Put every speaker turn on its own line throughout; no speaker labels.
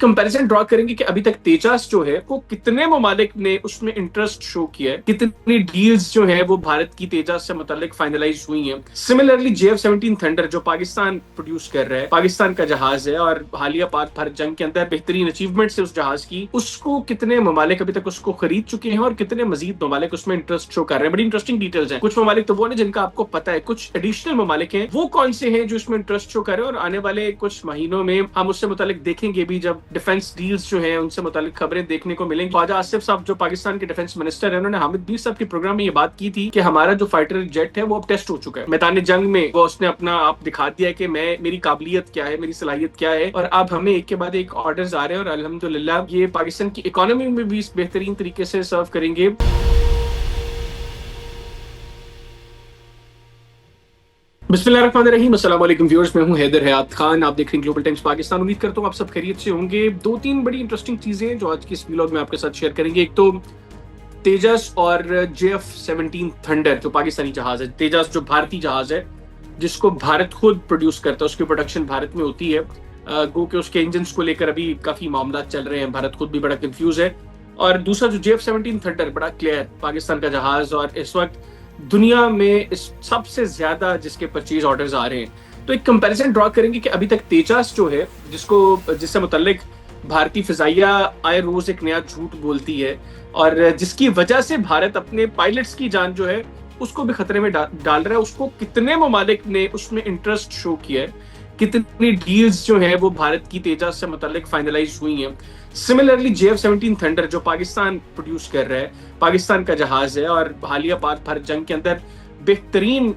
Comparison draw करेंगे कि अभी तक तेजास जो है वो कितने ममालिक ने उसमें इंटरेस्ट शो किया है, कितनी डील्स जो है वो भारत की तेजास से मुतालिक फाइनलाइज हुई हैं। सिमिलरली JF-17 थंडर जो पाकिस्तान प्रोड्यूस कर रहा है, पाकिस्तान का जहाज है और हालिया पाक भारत जंग के अंदर बेहतरीन अचीवमेंट्स है उस जहाज की, उसको कितने ममालिक अभी तक उसको खरीद चुके हैं और कितने मजीद ममालिक उसमें इंटरेस्ट शो कर रहे हैं। बड़ी इंटरेस्टिंग डिटेल्स हैं। कुछ ममालिक तो वो है जिनका आपको पता है, कुछ एडिशनल ममालिक हैं, वो कौन से हैं जो इसमें इंटरेस्ट शो कर रहे हैं और आने वाले कुछ महीनों में हम उससे मुतालिक देखेंगे भी, जब डिफेंस डील्स जो हैं उनसे मुतालिक खबरें देखने को मिलेंगी। ख्वाजा आसिफ साहब जो पाकिस्तान के डिफेंस मिनिस्टर हैं, उन्होंने हामिद बीर साहब के प्रोग्राम में ये बात की थी कि हमारा जो फाइटर जेट है वो अब टेस्ट हो चुका है मैदान जंग में। वो उसने अपना आप दिखा दिया है कि मेरी काबिलियत क्या है, मेरी सलाहियत क्या है, और अब हमें एक के बाद एक ऑर्डर्स आ रहे हैं और अल्हम्दुलिल्लाह ये पाकिस्तान की इकोनॉमी में भी बेहतरीन तरीके से सर्व करेंगे। बिस्मिल्लाहिर्रहमानिर्रहीम, अस्सलाम वालेकुम व्यूअर्स, मैं हूं हैदर हयात खान। आप देख रहे हैं ग्लोबल टाइम्स पाकिस्तान। उम्मीद करता हूं आप सब खैरियत से होंगे। दो तीन बड़ी इंटरेस्टिंग चीजें जो आज की इस व्लॉग में आपके साथ शेयर करेंगे। एक तो तेजस और JF-17 थंडर जो पाकिस्तानी जहाज है, तेजस जो भारतीय जहाज है जिसको भारत खुद प्रोड्यूस करता है, उसकी प्रोडक्शन भारत में होती है। गो के उसके इंजन को लेकर अभी काफी मामला चल रहे हैं, भारत खुद भी बड़ा कंफ्यूज है। और दूसरा जो JF-17 थंडर बड़ा क्लियर पाकिस्तान का जहाज, और इस वक्त दुनिया में इस सबसे ज्यादा जिसके परचेज ऑर्डर्स आ रहे हैं। तो एक कंपैरिजन ड्रॉ करेंगे कि अभी तक तेजस जो है जिससे मुतल्लिक भारतीय फिजाइया आए रोज एक नया झूठ बोलती है और जिसकी वजह से भारत अपने पायलट्स की जान जो है उसको भी खतरे में डाल रहा है, उसको कितने ममालिक ने उसमें इंटरेस्ट शो किया है, कितनी डील्स जो है वो भारत की तेजस से मुतालिक फाइनलाइज हुई हैं। सिमिलरली JF-17 थंडर जो पाकिस्तान प्रोड्यूस कर रहा है, पाकिस्तान का जहाज है और हालिया पाक भारत जंग के अंदर बेहतरीन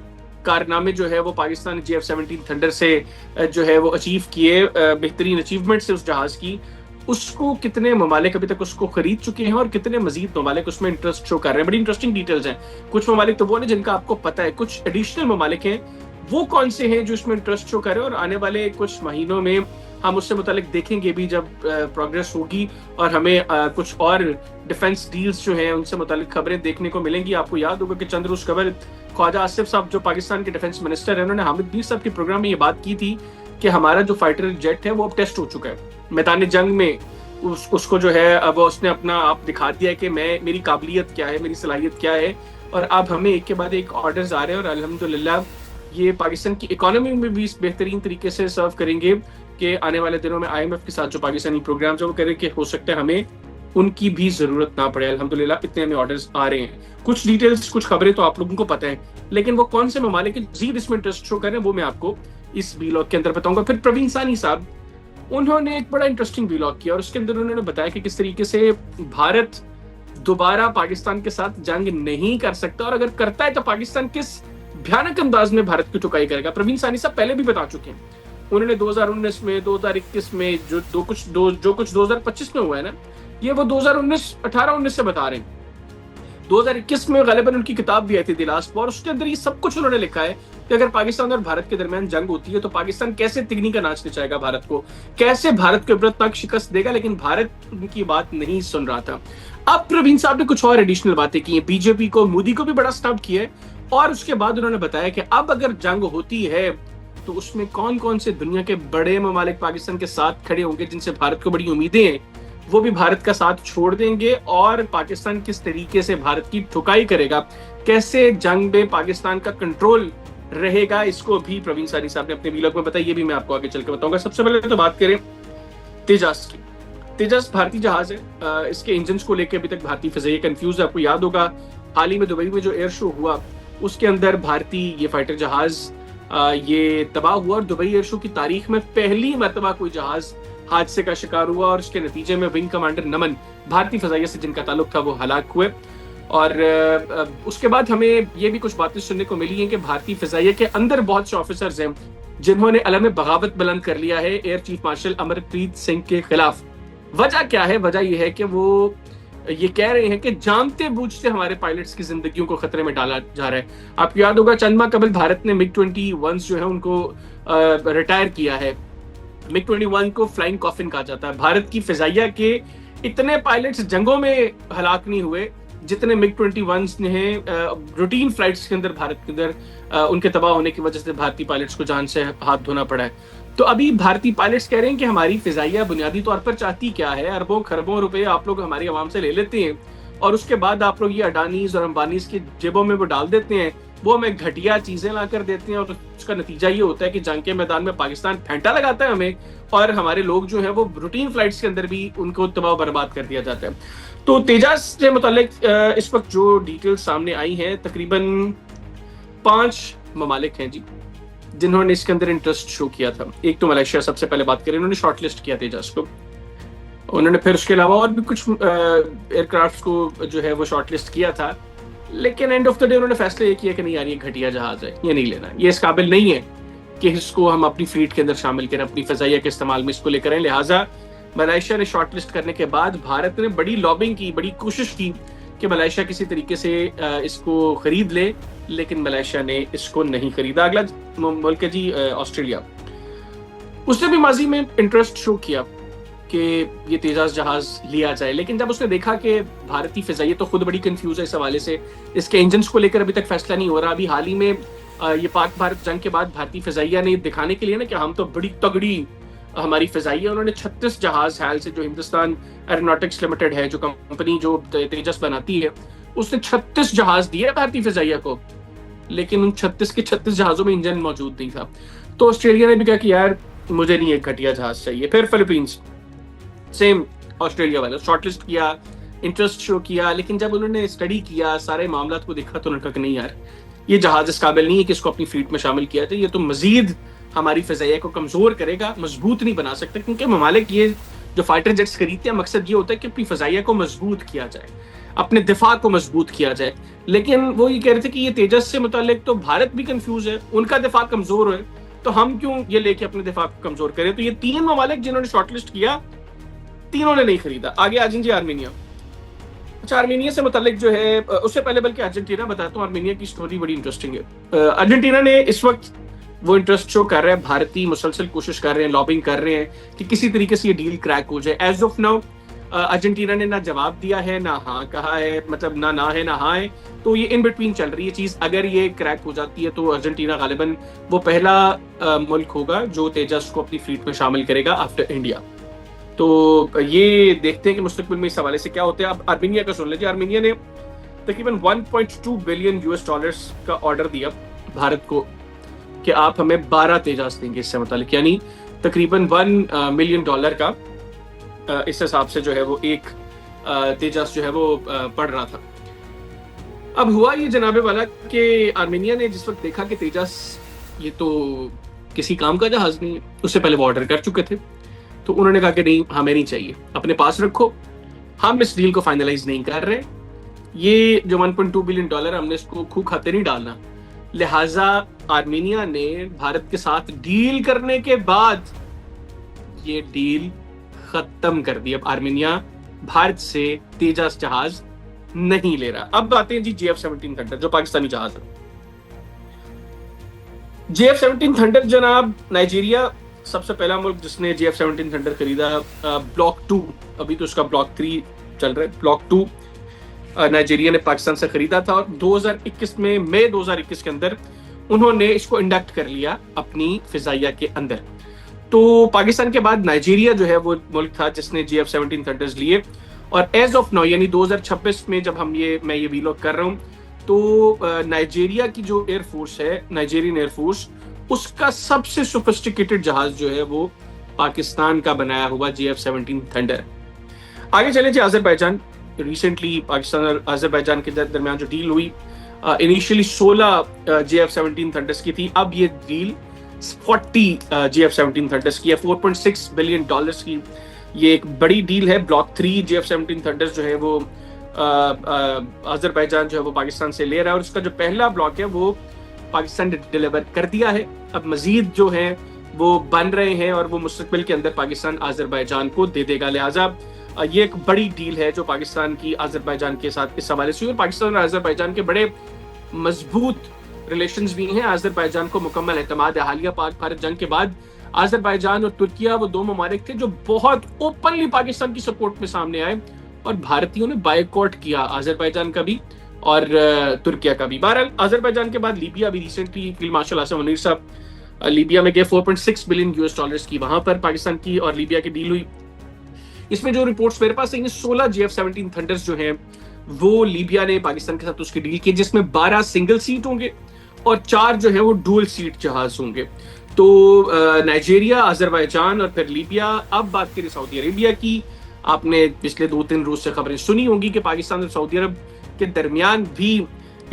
कारनामे जो है वो पाकिस्तान JF-17 थंडर से जो है वो अचीव किए, बेहतरीन अचीवमेंट्स है उस जहाज की, उसको कितने ममालिक अभी तक उसको खरीद चुके हैं और कितने मजीद ममालिक उसमें इंटरेस्ट शो कर रहे हैं। बड़ी इंटरेस्टिंग डिटेल्स हैं। कुछ ममालिक तो वो है जिनका आपको पता है, कुछ एडिशनल ममालिक हैं, वो कौन से हैं जो इसमें इंटरेस्ट शो कर रहे हैं और आने वाले कुछ महीनों में हम उससे मुतालिक देखेंगे भी, जब प्रोग्रेस होगी और हमें कुछ और डिफेंस डील्स जो हैं उनसे मुतालिक खबरें देखने को मिलेंगी। आपको याद होगा कि चंद रोज कबल ख्वाजा आसिफ साहब जो पाकिस्तान के डिफेंस मिनिस्टर हैं, उन्होंने हामिद बीर साहब के प्रोग्राम में ये बात की थी कि हमारा जो फाइटर जेट है वो अब टेस्ट हो चुका है मैदान जंग में। उसको जो है अब उसने अपना आप दिखा दिया है कि मेरी काबिलियत क्या है, मेरी सलाहियत क्या है, और अब हमें एक के बाद एक ऑर्डर्स आ रहे हैं और अल्हम्दुलिल्लाह ये पाकिस्तान की इकोनॉमी में भी बेहतरीन तरीके से सर्व करेंगे कि आने वाले दिनों में IMF के साथ जो पाकिस्तानी प्रोग्राम जो करें कि हो सकता है हमें उनकी भी जरूरत ना पड़े। अल्हम्दुलिल्लाह इतने हमें ऑर्डर्स आ रहे हैं। कुछ डिटेल्स, कुछ खबरें तो आप लोगों को पता है, लेकिन वो कौन से ममालिक मजीद इसमें इंटरेस्ट शो करें वो मैं आपको इस व्लॉग के अंदर बताऊंगा। फिर प्रवीण सानी साहब, उन्होंने एक बड़ा इंटरेस्टिंग व्लॉग किया और उसके अंदर उन्होंने बताया कि किस तरीके से भारत दोबारा पाकिस्तान के साथ जंग नहीं कर सकता, और अगर करता है तो पाकिस्तान किस भयानक अंदाज में भारत की टुकाई करेगा। प्रवीण सानी साहब पहले भी बता चुके हैं, उन्होंने 2019 में, 2021 में जो कुछ 2025 में हुआ है ना, ये वो 2018-19 से बता रहे हैं। 2021 में गालिबन उनकी किताब भी आई थी द लास्ट वॉर, उसके अंदर ये सब कुछ उन्होंने लिखा है कि अगर पाकिस्तान और भारत के दरमियान जंग होती है तो पाकिस्तान कैसे तिगनी का नाच नचाएगा भारत को, कैसे भारत को इबरतनाक शिकस्त देगा, लेकिन भारत उनकी बात नहीं सुन रहा था। अब प्रवीण साहब ने कुछ और एडिशनल बातें की हैं, बीजेपी को, मोदी को भी बड़ा स्टम्प किया है, और उसके बाद उन्होंने बताया कि अब अगर जंग होती है तो उसमें कौन कौन से दुनिया के बड़े ममालिक पाकिस्तान के साथ खड़े होंगे जिनसे भारत को बड़ी उम्मीदें हैं, वो भी भारत का साथ छोड़ देंगे, और पाकिस्तान किस तरीके से भारत की ठुकाई करेगा, कैसे जंग में पाकिस्तान का कंट्रोल रहेगा, इसको भी प्रवीण सानी साहब ने अपने व्लॉग में बताया। ये भी मैं आपको आगे चल के बताऊंगा। सबसे पहले तो बात करें तेजस की। तेजस भारतीय जहाज है, इसके इंजन को लेकर अभी तक भारतीय फिजाइया कंफ्यूज है। आपको याद होगा हाल ही में दुबई में जो एयर शो हुआ उसके अंदर भारतीय ये फाइटर जहाज ये तबाह हुआ, और दुबई एयर शो की तारीख में पहली मरतबा कोई जहाज हादसे का शिकार हुआ, और उसके नतीजे में विंग कमांडर नमन भारतीय फिजाइया से जिनका ताल्लुक था वो हलाक हुए। और उसके बाद हमें ये भी कुछ बातें सुनने को मिली हैं कि भारतीय फिजाइया के अंदर बहुत से ऑफिसर्स हैं जिन्होंने अलम बगावत बुलंद कर लिया है air chief marshal Amarpreet Singh के खिलाफ। वजह क्या है? वजह यह है कि वो ये कह रहे हैं कि जानते बूझते हमारे पायलट्स की जिंदगियों को खतरे में डाला जा रहा है। आपको याद होगा चंद माह कबल भारत ने MiG-21 जो है उनको रिटायर किया है। MiG-21 को फ्लाइंग कॉफिन कहा जाता है। भारत की फिजाइया के इतने पायलट्स जंगों में हलाक नहीं हुए जितने MiG-21 ने रूटीन फ्लाइट्स के अंदर भारत के अंदर उनके तबाह होने की वजह से भारतीय पायलट्स को जान से हाथ धोना पड़ा है। तो अभी भारतीय पायलट्स कह रहे हैं कि हमारी फिजाइया बुनियादी तौर पर चाहती क्या है, अरबों खरबों रुपए आप लोग हमारी आवाम से ले लेते हैं और उसके बाद आप लोग ये अडानीज और अंबानीज की जेबों में वो डाल देते हैं, वो हमें घटिया चीजें ला कर देते हैं और उसका नतीजा ये होता है कि जंग के मैदान में पाकिस्तान फेंटा लगाता है हमें और हमारे लोग जो है वो रूटीन फ्लाइट्स के अंदर भी उनको तबाह बर्बाद कर दिया जाता है। तो तेजास से मुतालिक इस वक्त जो डिटेल्स सामने आई हैं, तकरीबन 5 ममालिक हैं जी जिन्होंने इसके अंदर इंटरेस्ट शो किया था। एक तो मलेशिया, सबसे पहले बात करें, उन्होंने शॉर्टलिस्ट किया तेजस को। उन्होंने फिर उसके अलावा और भी कुछ एयरक्राफ्ट को जो है वो शॉर्टलिस्ट किया था, लेकिन एंड ऑफ द डे उन्होंने फैसला ये किया कि नहीं यार, ये घटिया जहाज है, ये नहीं लेना, ये इस काबिल नहीं है कि इसको हम अपनी फ्लीट के अंदर शामिल करें, अपनी फजाइया के इस्तेमाल में इसको लेकर। लिहाजा मलेशिया ने शॉर्टलिस्ट करने के बाद भारत ने बड़ी लॉबिंग की, बड़ी कोशिश की कि मलेशिया किसी तरीके से इसको खरीद ले, लेकिन मलेशिया ने इसको नहीं खरीदा। अगला मुल्क है जी ऑस्ट्रेलिया। उसने भी माजी में इंटरेस्ट शो किया कि ये तेजाज जहाज लिया जाए, लेकिन जब उसने देखा कि भारतीय फिजाइया तो खुद बड़ी कंफ्यूज है इस हवाले से, इसके इंजन को लेकर अभी तक फैसला नहीं हो रहा। अभी हाल ही में ये पाक भारत जंग के बाद भारतीय फिजाइया ने दिखाने के लिए ना कि हम तो बड़ी तगड़ी हमारी फिजाइया, उन्होंने 36 जहाज हाल से, जो हिंदुस्तान एरोनॉटिक्स लिमिटेड है, जो कंपनी जो तेजस बनाती है, उसने 36 जहाज दिए भारतीय फिजाइया को, लेकिन उन 36 के 36 जहाजों में इंजन मौजूद नहीं था। तो ऑस्ट्रेलिया ने भी कहा कि यार मुझे नहीं एक घटिया जहाज चाहिए। फिर फिलीपींस, सेम ऑस्ट्रेलिया वाला, शॉर्टलिस्ट किया, इंटरेस्ट शो किया, लेकिन जब उन्होंने स्टडी किया, सारे मामला को देखा, तो उन्होंने कहा कि नहीं यार, ये जहाज इस काबिल नहीं है कि इसको अपनी फ्लीट में शामिल किया जाए, ये तो मजीद हमारी फिजाइया को कमजोर करेगा, मजबूत नहीं बना सकता। क्योंकि ममालिक ये जो फाइटर जेट्स खरीदते हैं, मकसद ये होता है कि अपनी फिजाइया को मजबूत किया जाए, अपने दिफा को मजबूत किया जाए। लेकिन वो ये कह रहे थे कि ये तेजस से मुतालिक तो भारत भी कंफ्यूज है, उनका दिफा कमजोर है, तो हम क्यों ये लेके अपने दिफा को कमजोर करें। तो ये 3 ममालिक जिन्होंने शॉर्टलिस्ट किया, तीनों ने नहीं खरीदा। आगे आ जी आर्मीनिया। अच्छा, आर्मीनिया से मुतालिक जो है, उससे पहले बल्कि अर्जेंटीना बताता हूँ, आर्मीनिया की स्टोरी बड़ी इंटरेस्टिंग है। अर्जेंटीना ने इस वक्त वो इंटरेस्ट शो कर रहे हैं, भारतीय मुसलसल कोशिश कर रहे हैं, लॉबिंग कर रहे हैं कि किसी तरीके से ये डील क्रैक हो जाए। एज ऑफ नाउ अर्जेंटीना ने ना जवाब दिया है, ना हाँ कहा है, मतलब ना है ना हाँ है, तो ये इन बिटवीन चल रही है चीज। अगर ये क्रैक हो जाती है तो अर्जेंटीना गालिबन वो पहला मुल्क होगा जो तेजस को अपनी फ्लीट में शामिल करेगा आफ्टर इंडिया। तो ये देखते हैं कि मुस्तकबिल में इस हवाले से क्या होता है। अब आर्मीनिया का सुन लीजिए। आर्मीनिया ने तकरीबन 1.2 बिलियन US डॉलर्स का ऑर्डर दिया भारत को कि आप हमें 12 तेजास देंगे इससे मुतालिक, यानी तकरीबन $1 मिलियन का इस हिसाब से जो है वो एक तेजास जो है वो पड़ रहा था। अब हुआ ये जनाबे वाला कि आर्मीनिया ने जिस वक्त देखा कि तेजास ये तो किसी काम का जहाज नहीं है, उससे पहले वो ऑर्डर कर चुके थे, तो उन्होंने कहा कि नहीं, हमें नहीं चाहिए, अपने पास रखो, हम इस डील को फाइनलाइज नहीं कर रहे, ये जो 1.2 बिलियन डॉलर हमने इसको खूह खाते नहीं डालना। लिहाजा आर्मीनिया ने भारत के साथ डील करने के बाद ये डील खत्म कर दी। अब आर्मीनिया भारत से तेजस जहाज नहीं ले रहा। अब आते हैं जी JF-17 थंडर, जो पाकिस्तानी जहाज है। JF-17 थंडर जनाब, नाइजीरिया सबसे पहला मुल्क जिसने JF-17 थंडर खरीदा। ब्लॉक 2, अभी तो उसका ब्लॉक 3 चल रहा है। ब्लॉक 2 नाइजीरिया ने पाकिस्तान से खरीदा था और 2021 में, मई 2021 के अंदर उन्होंने इसको इंडक्ट कर लिया अपनी फिजाइया के अंदर। तो पाकिस्तान के बाद नाइजीरिया जो है वो मुल्क था जिसने JF-17 थंडर्स लिए। और एज ऑफ नाउ, यानी 2026 में जब मैं ये वीलॉग कर रहा हूँ, तो नाइजीरिया की जो एयरफोर्स है, नाइजीरियन एयरफोर्स, उसका सबसे सोफिस्टिकेटेड जहाज जो है वो पाकिस्तान का बनाया हुआ JF-17 थंडर। आगे चले जी अजरबैजान। रिसेंटली पाकिस्तान और अजरबैजान के दरमियान जो डील हुई, इनिशियली 16 JF-17 थंडर्स की थी, अब ये डील 40 JF-17 थंडर्स की है, $4.6 बिलियन की। ये एक बड़ी डील है। ब्लॉक 3 JF-17 थंडर्स जो है वो अजरबैजान जो है वो पाकिस्तान से ले रहा है, और उसका जो पहला ब्लॉक है वो पाकिस्तान ने डिलीवर कर दिया है। अब मजीद जो है वो बन रहे हैं और वो मुस्तकबिल के अंदर पाकिस्तान अजरबैजान को दे देगा। लिहाजा ये एक बड़ी डील है जो पाकिस्तान की अजरबैजान के साथ इस हवाले से हुई। और पाकिस्तान और अजरबैजान के बड़े मजबूत रिलेशंस भी हैं। अजरबैजान को मुकम्मल एतमाद है। हालिया पाक भारत जंग के बाद अजरबैजान और तुर्किया वो 2 ममालिक थे जो बहुत ओपनली पाकिस्तान की सपोर्ट में सामने आए, और भारतीयों ने बायकॉट किया अजरबैजान का भी और तुर्किया का भी। बहरहाल अजरबैजान के बाद लीबिया भी recently field marshal Asim Munir साहब लीबिया में गए, 4.6 बिलियन यूएस डॉलर्स की वहां पर पाकिस्तान की और लीबिया की डील हुई। इसमें जो रिपोर्ट्स मेरे पास है, 16 JF-17 थंडर्स जो हैं वो लीबिया ने पाकिस्तान के साथ उसकी डील की, जिसमें 12 सिंगल सीट होंगे और 4 जो है वो डुअल सीट जहाज होंगे। तो नाइजीरिया, अजरबैजान और फिर लीबिया। अब बात करें सऊदी अरेबिया की, आपने पिछले 2-3 रोज से खबरें सुनी होंगी कि पाकिस्तान और सऊदी अरब के दरमियान भी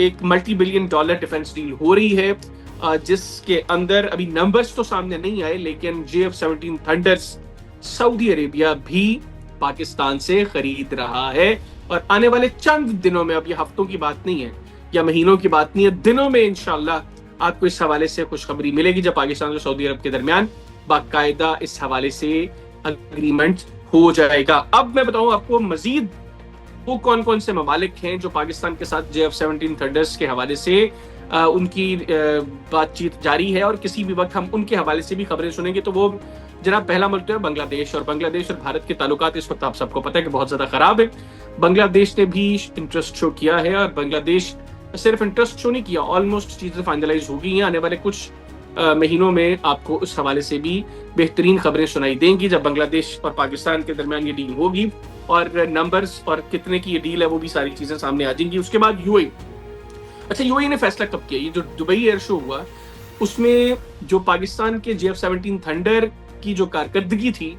एक multi billion dollar defence deal हो रही है, जिसके अंदर अभी नंबर्स तो सामने नहीं आए, लेकिन JF-17 थंडर्स सऊदी अरेबिया भी पाकिस्तान से खरीद रहा है। और आने वाले चंद दिनों में, अब ये हफ्तों की बात नहीं है या महीनों की बात नहीं है, दिनों में इंशाल्लाह आपको इस हवाले से खुशखबरी मिलेगी, जब पाकिस्तान और सऊदी अरब के दरमियान बाकायदा इस हवाले से अग्रीमेंट हो जाएगा। अब मैं बताऊं आपको मजीद वो कौन कौन से ममालिक हैं जो पाकिस्तान के साथ JF-17 थंडर्स के हवाले से उनकी बातचीत जारी है, और किसी भी वक्त हम उनके हवाले से भी खबरें सुनेंगे। तो वो जनाब पहला मुल्क तो है बांग्लादेश, और बांग्लादेश और भारत के ताल्लुकात इस वक्त आप सबको पता है कि बहुत ज्यादा खराब है। बांग्लादेश ने भी इंटरेस्ट शो किया है, और बांग्लादेश सिर्फ इंटरेस्ट शो नहीं किया, ऑलमोस्ट चीजें फाइनलाइज हो गई हैं। आने वाले कुछ महीनों में आपको उस हवाले से भी बेहतरीन खबरें सुनाई देंगी, जब बांग्लादेश और पाकिस्तान के दरमियान ये डील होगी, और नंबर्स और कितने की ये डील है वो भी सारी चीजें सामने आ जाएंगी। उसके बाद यूएई, अच्छा यूएई ने फैसला कब किया? ये जो दुबई एयर शो हुआ उसमें जो पाकिस्तान के JF-17 थंडर की जो कारकर्दगी थी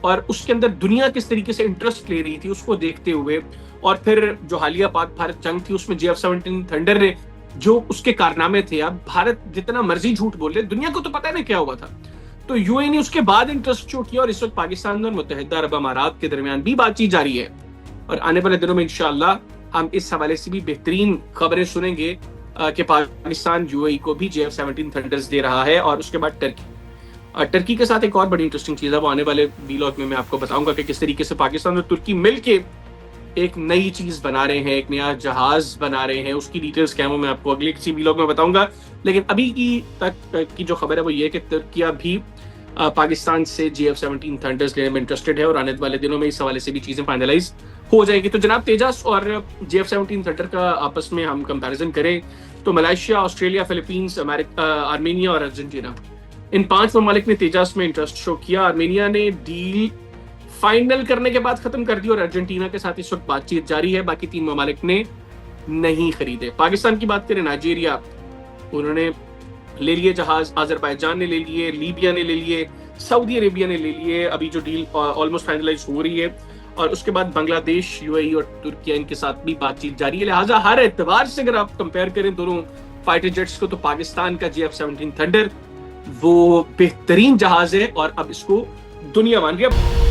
और उसके अंदर दुनिया किस तरीके से इंटरेस्ट ले रही थी उसको देखते हुए, और फिर जो हालिया पाक भारत जंग थी उसमें JF-17 थंडर ने जो उसके कारनामे थे, अब भारत जितना मर्जी झूठ बोल रहे, दुनिया को तो पता नहीं क्या हुआ था, तो यूएई ने उसके बाद इंटरेस्ट शो किया, और इस वक्त पाकिस्तान और मुत्तहिदा अरब अमारात के दरमियान भी बातचीत जारी है। और आने वाले दिनों में इंशाअल्लाह हम इस हवाले से भी बेहतरीन खबरें सुनेंगे कि पाकिस्तान यूएई को भी JF-17 थंडर्स दे रहा है। और उसके बाद टर्की के साथ एक और बड़ी इंटरेस्टिंग चीज है, वो आने वाले वीलॉग में मैं आपको बताऊंगा कि किस तरीके से पाकिस्तान और तुर्की मिलके एक नई चीज बना रहे हैं, एक नया जहाज बना रहे हैं। उसकी डिटेल्स क्या है मैं आपको अगले किसी वीलॉग में बताऊंगा। लेकिन अभी की तक की जो खबर है वो ये है कि तुर्किया भी पाकिस्तान से JF-17 थंडर्स लेने में इंटरेस्टेड है, और आने वाले दिनों में इस हवाले से भी चीजें फाइनलाइज हो जाएगी। तो जनाब तेजस और JF-17 थंडर का आपस में हम कंपैरिजन करें तो मलेशिया, ऑस्ट्रेलिया, फिलीपींस, आर्मेनिया और अर्जेंटीना, इन 5 ममालिक ने तेजस में इंटरेस्ट शो किया। आर्मेनिया ने डील फाइनल करने के बाद खत्म कर दी, और अर्जेंटीना के साथ इस वक्त बातचीत जारी है। बाकी 3 ममालिक ने नहीं खरीदे। पाकिस्तान की बात करें, नाइजीरिया उन्होंने ले लिए जहाज, अजरबैजान ने ले लिए, लीबिया ने ले लिए, सऊदी अरेबिया ने ले लिए। अभी जो डील ऑलमोस्ट फाइनलाइज हो रही है, और उसके बाद बांग्लादेश, यूएई और तुर्किया, इनके साथ भी बातचीत जारी है। लिहाजा हर एतबार से अगर आप कंपेयर करें दोनों फाइटर जेट्स को, तो पाकिस्तान का JF-17 थंडर वो बेहतरीन जहाज है, और अब इसको दुनिया मान रही है।